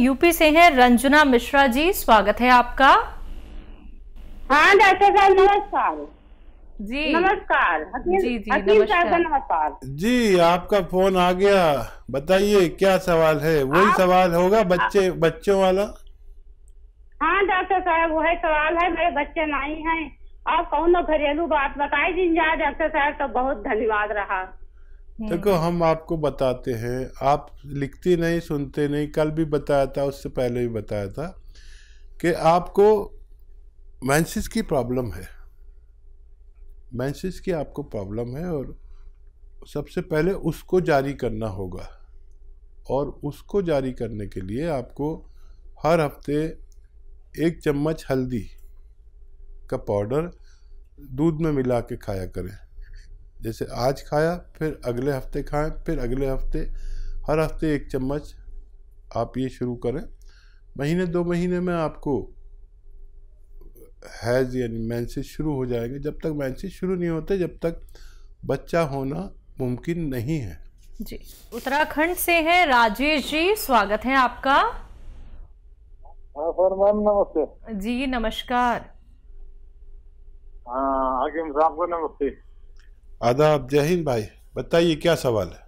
UP से हैं रंजना मिश्रा जी, स्वागत है आपका। हाँ डॉक्टर साहब नमस्कार। जी नमस्कार। जी जी हकीम साहब नमस्कार। नमस्कार। जी, आपका फोन आ गया। बताइए क्या सवाल है? वही सवाल होगा बच्चों वाला। हाँ डॉक्टर साहब वही सवाल है, मेरे बच्चे नहीं हैं। आप कौन घरेलू बात बताई दिन जा डॉक्टर साहब, तो बहुत धन्यवाद रहा। देखो, हम आपको बताते हैं, आप लिखती नहीं, सुनते नहीं। कल भी बताया था, उससे पहले भी बताया था कि आपको मेंसेस की प्रॉब्लम है। मेंसेस की आपको प्रॉब्लम है और सबसे पहले उसको जारी करना होगा। और उसको जारी करने के लिए आपको हर हफ्ते 1 चम्मच हल्दी का पाउडर दूध में मिला के खाया करें। जैसे आज खाया, फिर अगले हफ्ते खाएं, फिर अगले हफ्ते, हर हफ्ते 1 चम्मच आप ये शुरू करें। महीने 2 महीने में आपको हैज़ यानी मेंसेस शुरू हो जाएंगे। जब तक मेंसेस शुरू नहीं होते, जब तक बच्चा होना मुमकिन नहीं है। जी, उत्तराखंड से हैं राजेश जी, स्वागत है आपका। हाँ सर मैम नमस्ते। जी नमस्कार। हाँ हकीम साहब को नमस्ते। आदाब, जय हिंद भाई। बताइए क्या सवाल है?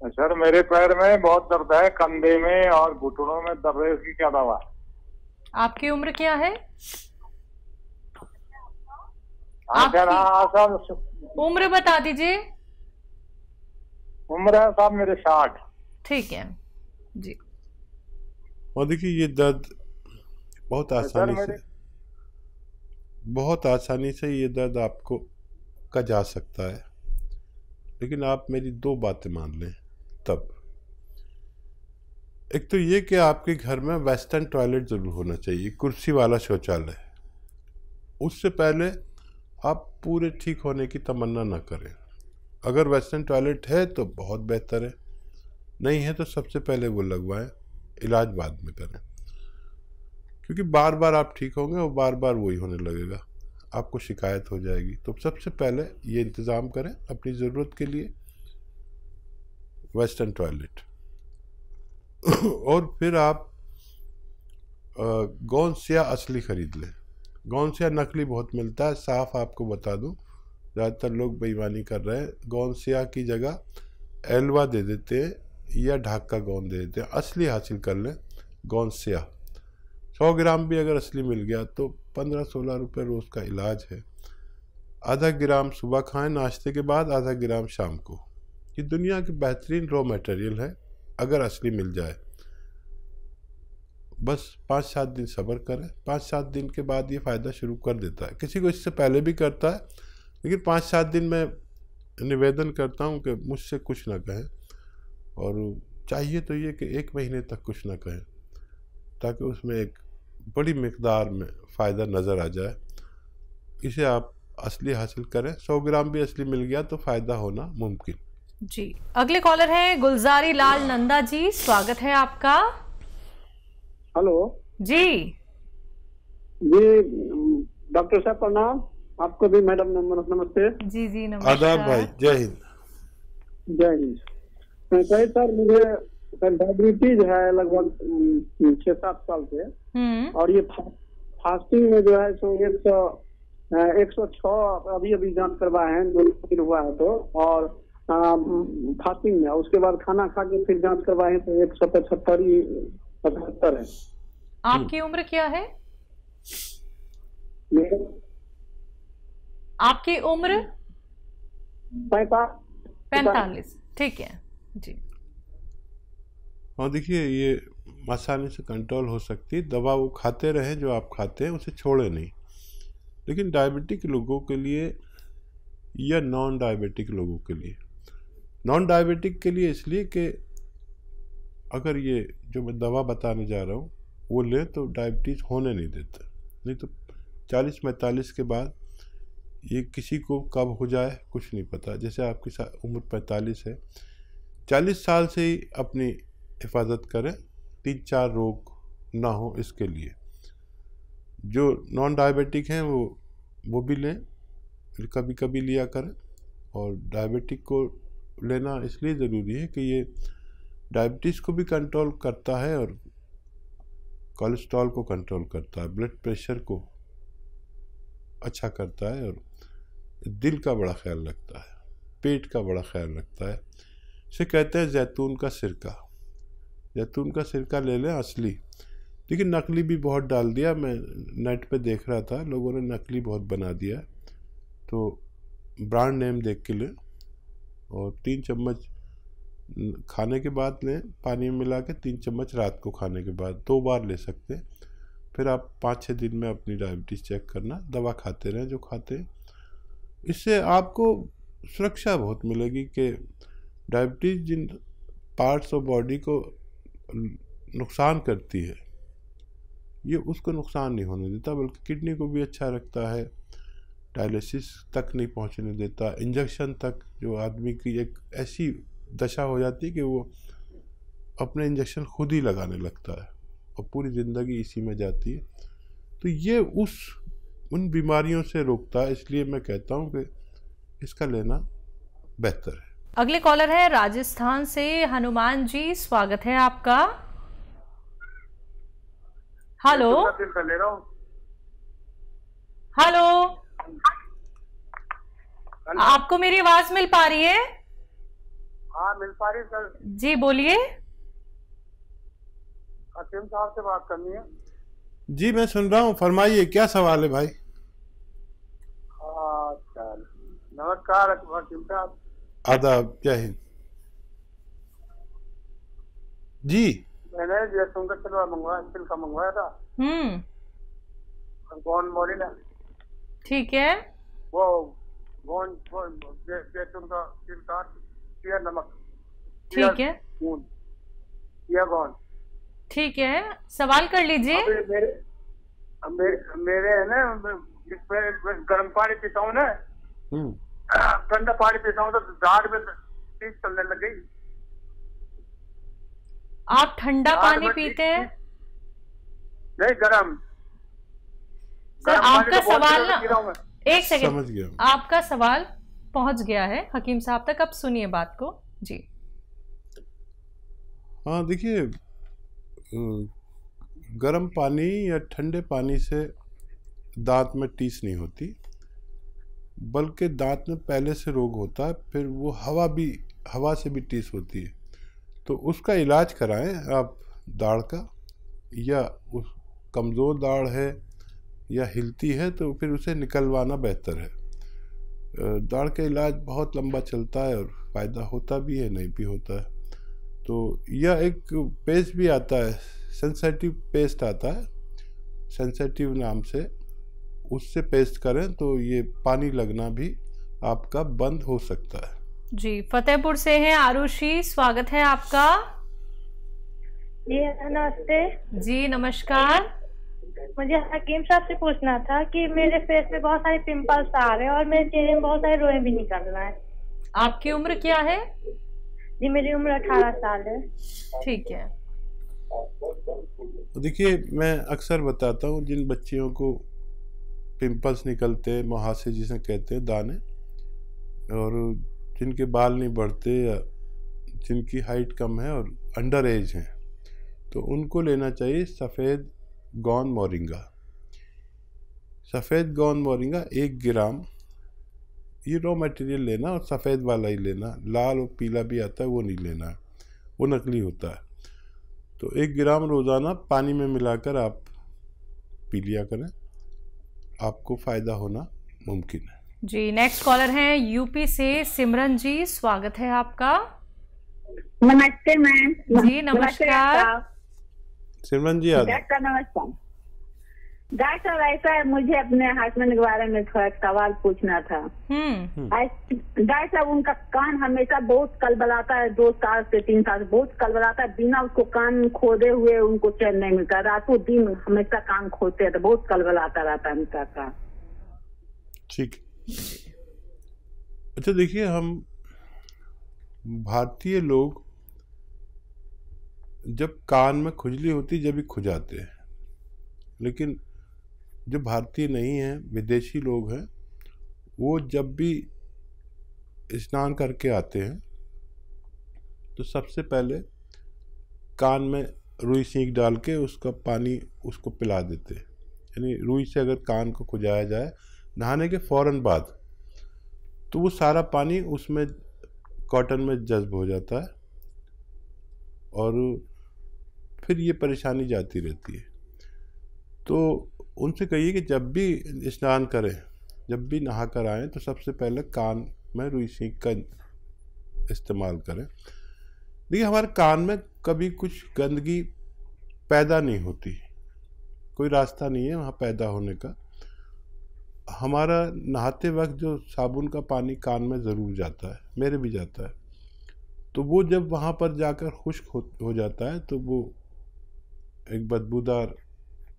सर मेरे पैर में बहुत दर्द है, कंधे में और घुटनों में दर्द है, इसकी क्या दवा है? आपकी उम्र क्या है? उम्र बता दीजिए। उम्र है साहब मेरे 60। ठीक है जी। और देखिए, ये दर्द बहुत आसानी से ये दर्द आपको का जा सकता है। लेकिन आप मेरी 2 बातें मान लें तब। एक तो ये कि आपके घर में वेस्टर्न टॉयलेट ज़रूर होना चाहिए, कुर्सी वाला शौचालय। उससे पहले आप पूरे ठीक होने की तमन्ना न करें। अगर वेस्टर्न टॉयलेट है तो बहुत बेहतर है, नहीं है तो सबसे पहले वो लगवाएं, इलाज बाद में करें। क्योंकि बार बार आप ठीक होंगे और बार बार वही होने लगेगा, आपको शिकायत हो जाएगी। तो सबसे पहले ये इंतज़ाम करें अपनी ज़रूरत के लिए वेस्टर्न टॉयलेट। और फिर आप गौंसिया असली ख़रीद लें। गौंसिया नकली बहुत मिलता है, साफ़ आपको बता दूं, ज़्यादातर लोग बेईमानी कर रहे हैं। गौंसिया की जगह एल्वा दे देते हैं या ढाका गोंद दे देते हैं। असली हासिल कर लें गौंसिया। 100 ग्राम भी अगर असली मिल गया तो 15-16 रुपये रोज़ का इलाज है। आधा ग्राम सुबह खाएं नाश्ते के बाद, आधा ग्राम शाम को। ये दुनिया की बेहतरीन रॉ मटेरियल है अगर असली मिल जाए। बस 5-7 दिन सब्र करें, 5-7 दिन के बाद ये फ़ायदा शुरू कर देता है। किसी को इससे पहले भी करता है, लेकिन 5-7 दिन में निवेदन करता हूँ कि मुझसे कुछ ना कहें। और चाहिए तो ये कि 1 महीने तक कुछ ना कहें, ताकि उसमें एक बड़ी मिकदार में फ़ायदा नज़र आ जाए। इसे आप असली हासिल करें। 100 ग्राम भी असली मिल गया तो फ़ायदा होना मुमकिन। जी, अगले कॉलर हैं गुलजारी लाल नंदा जी, स्वागत है आपका। हेलो जी जी डॉक्टर साहब प्रणाम। आपको भी मैडम नमस्ते। जी जी नमस्कार। आदाब भाई, जय हिंद। जय हिंद। कहे सर मुझे डायबिटीज है लगभग 6-7 साल से। और ये फास्टिंग में जो है सो 106 अभी जांच करवाए हैं, 2 दिन हुआ है तो। और फास्टिंग में उसके बाद खाना खा के फिर जांच करवाए हैं तो 175 है। आपकी उम्र क्या है? आपकी उम्र 45। ठीक है जी। और देखिए, ये आसानी से कंट्रोल हो सकती है। दवा वो खाते रहें जो आप खाते हैं, उसे छोड़े नहीं। लेकिन डायबिटिक लोगों के लिए या नॉन डायबिटिक लोगों के लिए, नॉन डायबिटिक के लिए इसलिए कि अगर ये जो मैं दवा बताने जा रहा हूँ वो लें तो डायबिटीज़ होने नहीं देता। नहीं तो 40-45 के बाद ये किसी को कब हो जाए कुछ नहीं पता। जैसे आपकी उम्र 45 है, 40 साल से ही अपनी हिफाजत करें, 3-4 रोग ना हो इसके लिए। जो नॉन डायबिटिक हैं वो भी लें, कभी कभी लिया करें। और डायबिटिक को लेना इसलिए ज़रूरी है कि ये डायबिटीज़ को भी कंट्रोल करता है और कोलेस्ट्रॉल को कंट्रोल करता है, ब्लड प्रेशर को अच्छा करता है और दिल का बड़ा ख्याल रखता है, पेट का बड़ा ख्याल रखता है। इसे कहते हैं जैतून का सिरका। जैतून का सिरका ले लें असली, लेकिन नकली भी बहुत डाल दिया। मैं नेट पे देख रहा था, लोगों ने नकली बहुत बना दिया, तो ब्रांड नेम देख के लें और 3 चम्मच खाने के बाद लें, पानी में मिला के 3 चम्मच रात को खाने के बाद 2 बार ले सकते हैं। फिर आप 5-6 दिन में अपनी डायबिटीज़ चेक करना, दवा खाते रहें जो खाते हैं। इससे आपको सुरक्षा बहुत मिलेगी कि डायबिटीज़ जिन पार्ट्स ऑफ बॉडी को नुकसान करती है, ये उसको नुकसान नहीं होने देता, बल्कि किडनी को भी अच्छा रखता है, डायलिसिस तक नहीं पहुंचने देता, इंजेक्शन तक। जो आदमी की एक ऐसी दशा हो जाती है कि वो अपने इंजेक्शन खुद ही लगाने लगता है और पूरी ज़िंदगी इसी में जाती है। तो ये उन बीमारियों से रोकता है, इसलिए मैं कहता हूँ कि इसका लेना बेहतर है। अगले कॉलर है राजस्थान से हनुमान जी, स्वागत है आपका। हेलो हेलो, आपको मेरी आवाज मिल पा रही है? हाँ मिल पा रही सर जी, बोलिए। हकीम साहब से बात करनी है। जी मैं सुन रहा हूँ, फरमाइए क्या सवाल है भाई। अच्छा, नमस्कार हकीम साहब। आदाब, जय हिंद। जी मैंने जैतून का छिलका मंगवाया था। कौन मोरी ने? ठीक है। वो जैतून का छिलका, या नमक, ठीक है, या कौन? ठीक है, सवाल कर लीजिए। मेरे है ना, गर्म पानी पीता हूँ ना, ठंडा पानी पीता हूँ तो दाढ़ में टीस चलने लग गई। आप ठंडा पानी पीते हैं? नहीं, गर्म। सर आपका सवाल ना, एक सेकंड, समझ गया। आपका सवाल पहुंच गया है हकीम साहब तक, अब सुनिए बात को जी। हाँ देखिए, गर्म पानी या ठंडे पानी से दांत में टीस नहीं होती, बल्कि दांत में पहले से रोग होता है, फिर वो हवा से भी टीस होती है। तो उसका इलाज कराएं आप दाढ़ का, या उस कमज़ोर दाढ़ है या हिलती है तो फिर उसे निकलवाना बेहतर है। दाढ़ का इलाज बहुत लंबा चलता है और फ़ायदा होता भी है, नहीं भी होता है। तो यह एक पेस्ट भी आता है, सेंसिटिव पेस्ट आता है, सेंसिटिव नाम से, उससे पेस्ट करें तो ये पानी लगना भी आपका बंद हो सकता है। जी, फतेहपुर से हैं आरुषि, स्वागत है आपका। जी नमस्ते। जी नमस्कार। मुझे हकीम साहब से पूछना था कि मेरे फेस पे बहुत सारे पिंपल्स आ रहे हैं और मेरे चेहरे में बहुत सारे रोए भी निकल रहा है। आपकी उम्र क्या है? जी मेरी उम्र 18 साल है। ठीक है। देखिए मैं अक्सर बताता हूँ, जिन बच्चियों को पिंपल्स निकलते हैं, मुहासे जिसे कहते हैं, दाने, और जिनके बाल नहीं बढ़ते या जिनकी हाइट कम है और अंडर एज हैं, तो उनको लेना चाहिए सफ़ेद गोंद मोरिंगा। सफ़ेद गोंद मोरिंगा 1 ग्राम, ये रॉ मटेरियल लेना और सफ़ेद वाला ही लेना, लाल और पीला भी आता है वो नहीं लेना है, वो नकली होता है। तो 1 ग्राम रोज़ाना पानी में मिलाकर आप पी लिया करें, आपको फ़ायदा होना मुमकिन है। जी, नेक्स्ट कॉलर हैं यूपी से सिमरन जी, स्वागत है आपका। नमस्ते मैम। जी नमस्कार। सिमरन जी डॉक्टर नमस्कार। डॉक्टर साहब ऐसा है, मुझे अपने हस्बैंड के बारे में थोड़ा सवाल पूछना था। डॉक्टर साहब उनका कान हमेशा बहुत कलबलाता है, 2 साल से 3 साल से बहुत कलबलाता है, बिना उसको कान खोदे हुए उनको चैन नहीं मिलता, रातों दिन हमेशा कान खोदते हैं तो बहुत कलबलाता रहता है उनका कान। ठीक। अच्छा देखिए, हम भारतीय लोग जब कान में खुजली होती जब भी खुजाते हैं, लेकिन जो भारतीय नहीं हैं, विदेशी लोग हैं, वो जब भी स्नान करके आते हैं तो सबसे पहले कान में रुई सींक डाल के उसका पानी उसको पिला देते। यानी रुई से अगर कान को खुजाया जाए नहाने के फ़ौरन बाद, तो वो सारा पानी उसमें कॉटन में जज्ब हो जाता है और फिर ये परेशानी जाती रहती है। तो उनसे कहिए कि जब भी स्नान करें, जब भी नहा कर आएँ, तो सबसे पहले कान में रुई सींक का इस्तेमाल करें। देखिए, हमारे कान में कभी कुछ गंदगी पैदा नहीं होती, कोई रास्ता नहीं है वहाँ पैदा होने का। हमारा नहाते वक्त जो साबुन का पानी कान में ज़रूर जाता है, मेरे भी जाता है, तो वो जब वहाँ पर जाकर खुश्क हो जाता है तो वो एक बदबूदार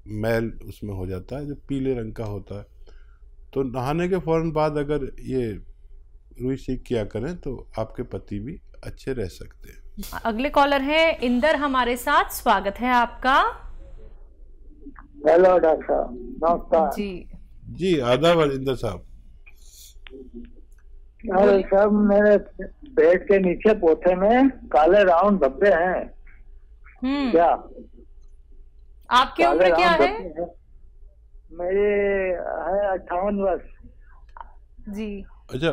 मैल उसमें हो जाता है जो पीले रंग का होता है। तो नहाने के फ़ौरन बाद अगर ये रुई सींक किया करें तो आपके पति भी अच्छे रह सकते हैं। अगले कॉलर हैं इंदर हमारे साथ, स्वागत है आपका। हेलो डॉक्टर साहब, नमस्कार जी। आदाब इंदर साहब। अरे साहब, मेरे पेट के नीचे पोथे में काले राउंड धब्बे हैं। क्या आपकी उम्र क्या है? मेरी है 58 वर्ष जी। अच्छा,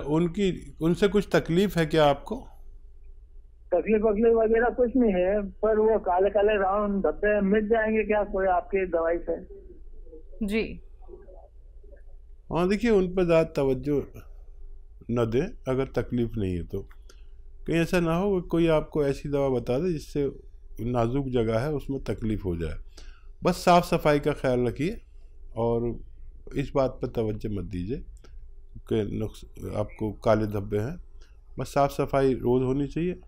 उनसे कुछ तकलीफ है क्या आपको? तकलीफ वगैरह कुछ नहीं है, पर वो काले काले राउंड धब्बे मिट जाएंगे क्या कोई आपकी दवाई से? जी हाँ, देखिए, उन पर ज़्यादा तवज्जो न दें अगर तकलीफ नहीं है तो। कहीं ऐसा ना हो कोई आपको ऐसी दवा बता दे जिससे नाजुक जगह है उसमें तकलीफ हो जाए। बस साफ़ सफाई का ख्याल रखिए और इस बात पर तवज्जो मत दीजिए कि आपको काले धब्बे हैं। बस साफ़ सफाई रोज़ होनी चाहिए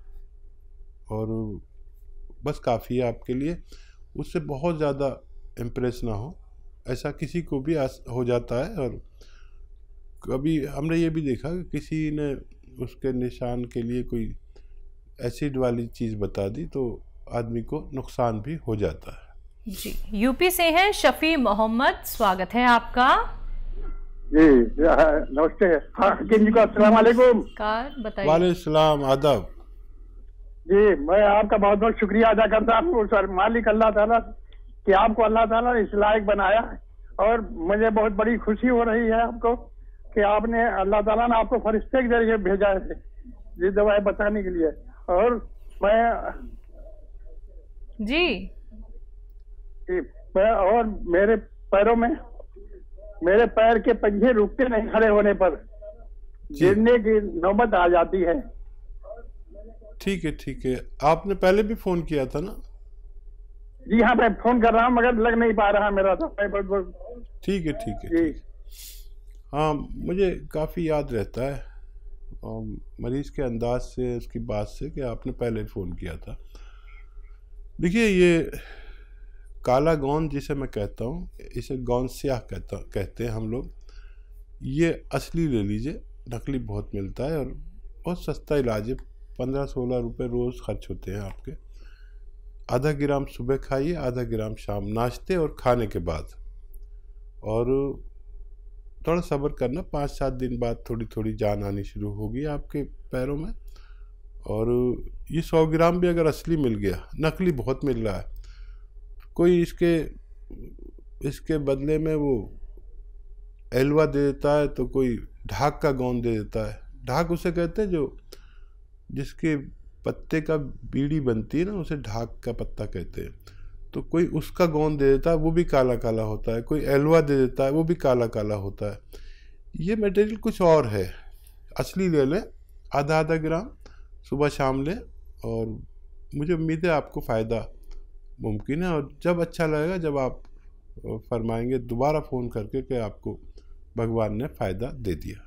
और बस काफ़ी है आपके लिए। उससे बहुत ज़्यादा इम्प्रेस ना हो, ऐसा किसी को भी हो जाता है। और कभी हमने ये भी देखा कि किसी ने उसके निशान के लिए कोई एसिड वाली चीज़ बता दी तो आदमी को नुकसान भी हो जाता है। जी। यूपी से हैं शफी मोहम्मद, स्वागत है आपका। जी नमस्ते। हाँ जी को अस्सलाम वालेकुम। बताइए। वालेकुम सलाम, आदाब। जी, मैं आपका बहुत बहुत शुक्रिया अदा करता हूँ सर, मालिक अल्लाह ताला, कि आपको अल्लाह ताला ने इस लायक बनाया है। और मुझे बहुत बड़ी खुशी हो रही है आपको कि आपने अल्लाह ताला ने आपको फरिश्ते के जरिए भेजा है ये दवाएं बताने के लिए। और मैं और मेरे पैरों में, मेरे पैर के पंजे रुकते नहीं, खड़े होने पर गिरने की नौबत आ जाती है। ठीक है। आपने पहले भी फ़ोन किया था ना? जी हाँ, मैं फोन कर रहा हूँ मगर लग नहीं पा रहा मेरा तो। ठीक है। हाँ, मुझे काफ़ी याद रहता है मरीज़ के अंदाज से, उसकी बात से, कि आपने पहले फ़ोन किया था। देखिए, ये काला गोंद जिसे मैं कहता हूँ, इसे गोंद स्याह कहते हैं हम लोग। ये असली ले लीजिए, नकली बहुत मिलता है और बहुत सस्ता इलाज है। 15-16 रुपये रोज़ खर्च होते हैं आपके। आधा ग्राम सुबह खाइए, आधा ग्राम शाम, नाश्ते और खाने के बाद। और थोड़ा सब्र करना, 5-7 दिन बाद थोड़ी थोड़ी जान आनी शुरू होगी आपके पैरों में। और ये 100 ग्राम भी अगर असली मिल गया, नकली बहुत मिल रहा है, कोई इसके बदले में वो एलवा दे देता है, तो कोई ढाक का गोंद दे देता है। ढाक उसे कहते हैं जो जिसके पत्ते का बीड़ी बनती है ना, उसे ढाक का पत्ता कहते हैं। तो कोई उसका गोंद दे देता है, वो भी काला काला होता है। कोई एलवा दे देता है, वो भी काला काला होता है। ये मटेरियल कुछ और है, असली ले लें, आधा ग्राम सुबह शाम लें और मुझे उम्मीद है आपको फ़ायदा मुमकिन है। और जब अच्छा लगेगा, जब आप फरमाएंगे दोबारा फ़ोन करके कि आपको भगवान ने फ़ायदा दे दिया।